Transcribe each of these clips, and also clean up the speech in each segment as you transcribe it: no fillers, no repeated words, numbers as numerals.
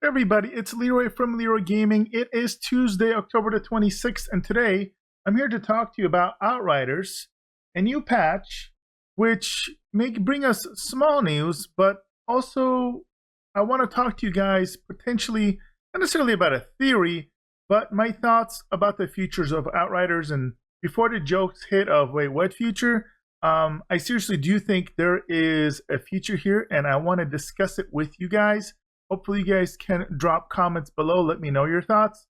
Everybody, it's Leroy from Leroy Gaming. It is Tuesday, October the 26th, and today I'm here to talk to you about Outriders, a new patch, which may bring us small news, but also I want to talk to you guys potentially, not necessarily about a theory, but my thoughts about the futures of Outriders. And before the jokes hit of, wait, what future? I seriously do think there is a future here, and I want to discuss it with you guys. Hopefully you guys can drop comments below. Let me know your thoughts.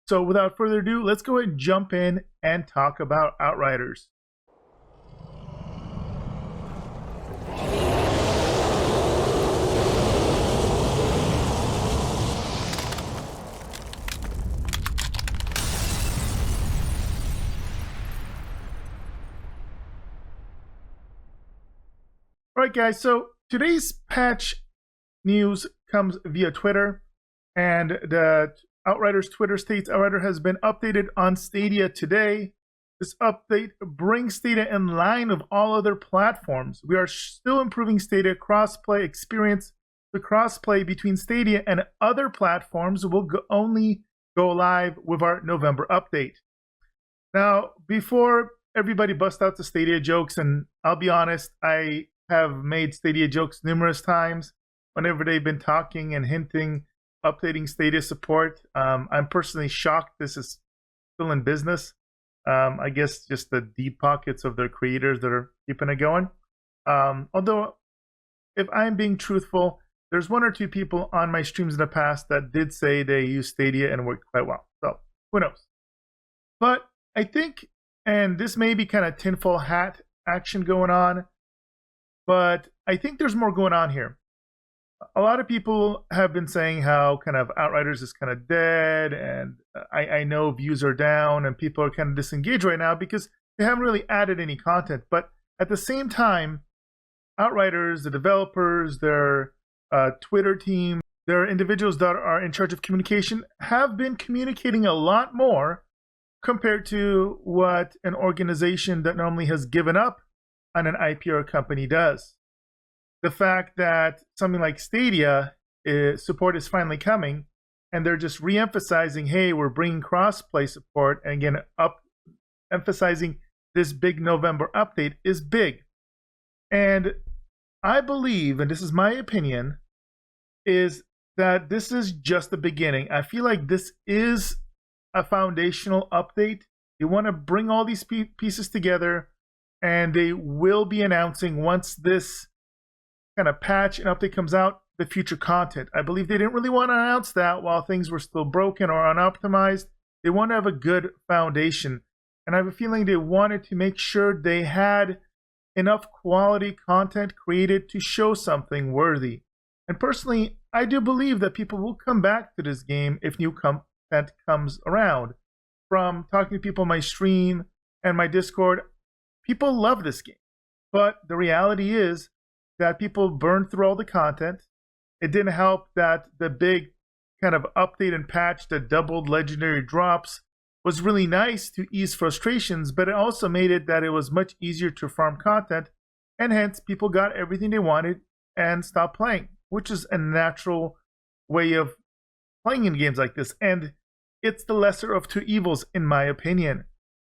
So without further ado, let's go ahead and jump in and talk about Outriders. All right, guys, so today's patch news comes via Twitter, and the Outriders Twitter states Outrider has been updated on Stadia today. This update brings Stadia in line with all other platforms. We are still improving Stadia crossplay experience. The crossplay between Stadia and other platforms will only go live with our November update. Now, before everybody busts out the Stadia jokes, and I'll be honest, I have made Stadia jokes numerous times whenever they've been talking and hinting, updating Stadia support. I'm personally shocked this is still in business. I guess just the deep pockets of their creators that are keeping it going. Although, if I'm being truthful, there's one or two people on my streams in the past that did say they use Stadia and worked quite well. So, who knows? But I think, and this may be kind of tinfoil hat action going on, but I think there's more going on here. A lot of people have been saying how kind of Outriders is kind of dead, and I know views are down and people are kind of disengaged right now because they haven't really added any content. But at the same time, Outriders, the developers, their Twitter team, their individuals that are in charge of communication have been communicating a lot more compared to what an organization that normally has given up on an IP or a company does. The fact that something like Stadia support is finally coming, and they're just re-emphasizing, hey, we're bringing cross-play support, and again, emphasizing this big November update is big. And I believe, and this is my opinion, is that this is just the beginning. I feel like this is a foundational update. They want to bring all these pieces together, and they will be announcing once this kind of patch and update comes out, the future content. I believe they didn't really want to announce that while things were still broken or unoptimized. They want to have a good foundation. And I have a feeling they wanted to make sure they had enough quality content created to show something worthy. And personally, I do believe that people will come back to this game if new content comes around. From talking to people on my stream and my Discord, people love this game. But the reality is that people burned through all the content. It didn't help that the big kind of update and patch that doubled legendary drops was really nice to ease frustrations, but it also made it that it was much easier to farm content, and hence people got everything they wanted and stopped playing, which is a natural way of playing in games like this. And it's the lesser of two evils, in my opinion.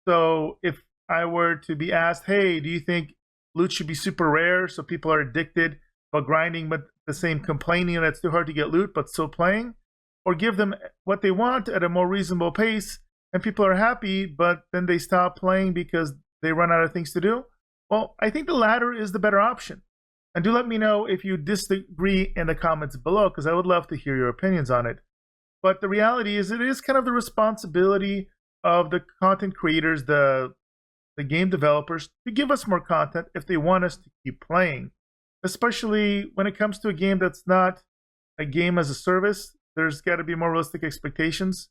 So if I were to be asked, hey, do you think loot should be super rare so people are addicted but grinding, but the same complaining that it's too hard to get loot but still playing? Or give them what they want at a more reasonable pace and people are happy but then they stop playing because they run out of things to do? Well, I think the latter is the better option. And do let me know if you disagree in the comments below, because I would love to hear your opinions on it. But the reality is it is kind of the responsibility of the content creators, the game developers, to give us more content if they want us to keep playing. Especially when it comes to a game that's not a game as a service, there's got to be more realistic expectations.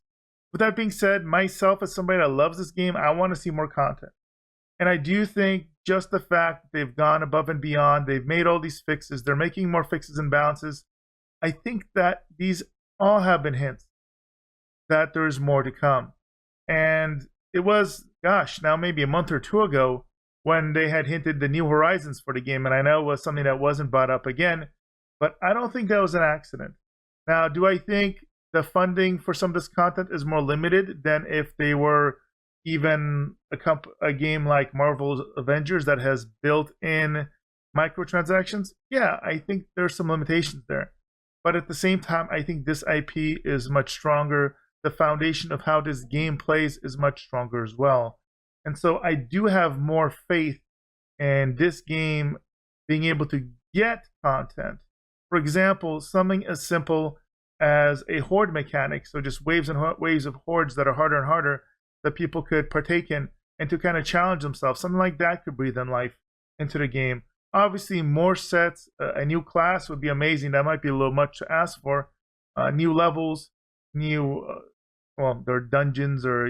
With that being said, myself as somebody that loves this game, I want to see more content. And I do think just the fact that they've gone above and beyond, they've made all these fixes, they're making more fixes and balances, I think that these all have been hints that there's more to come. And it was, gosh, now maybe a month or two ago when they had hinted the New Horizons for the game, and I know it was something that wasn't brought up again, but I don't think that was an accident. Now, do I think the funding for some of this content is more limited than if they were even a game like Marvel's Avengers that has built-in microtransactions? Yeah, I think there's some limitations there. But at the same time, I think this IP is much stronger. The foundation of how this game plays is much stronger as well. And so I do have more faith in this game being able to get content. For example, something as simple as a horde mechanic, so just waves and waves of hordes that are harder and harder that people could partake in and to kind of challenge themselves. Something like that could breathe in life into the game. Obviously, more sets, a new class would be amazing. That might be a little much to ask for. New levels, new, well, their dungeons or,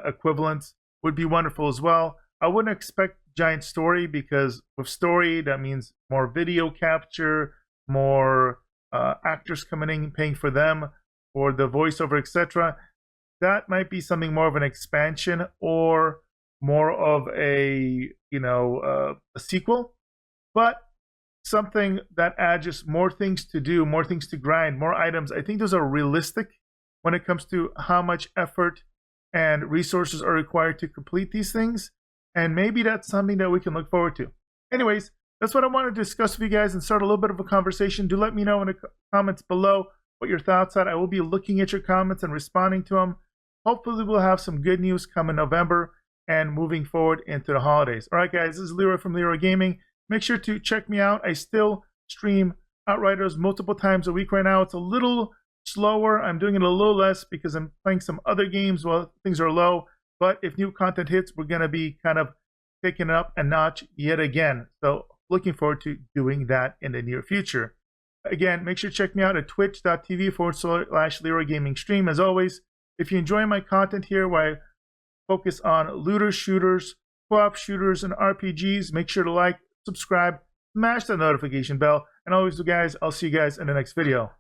equivalents would be wonderful as well. I wouldn't expect giant story because with story, that means more video capture, more actors coming in, paying for them, for the voiceover, etc. That might be something more of an expansion or more of a a sequel, but something that adds just more things to do, more things to grind, more items. I think those are realistic when it comes to how much effort and resources are required to complete these things, and maybe that's something that we can look forward to. Anyways, that's what I wanted to discuss with you guys and start a little bit of a conversation. Do let me know in the comments below what your thoughts are. I will be looking at your comments and responding to them. Hopefully we'll have some good news come in November and moving forward into the holidays. All right, guys, this is Leroy from Leroy Gaming. Make sure to check me out. I still stream Outriders multiple times a week right now. It's a little slower. I'm doing it a little less because I'm playing some other games while things are low. But if new content hits, we're going to be kind of taking it up a notch yet again. So looking forward to doing that in the near future. Again, make sure to check me out at twitch.tv/LeeroyGamingStream. As always, if you enjoy my content here where I focus on looters, shooters, co-op shooters, and RPGs, make sure to like, subscribe, smash that notification bell. And always, guys, I'll see you guys in the next video.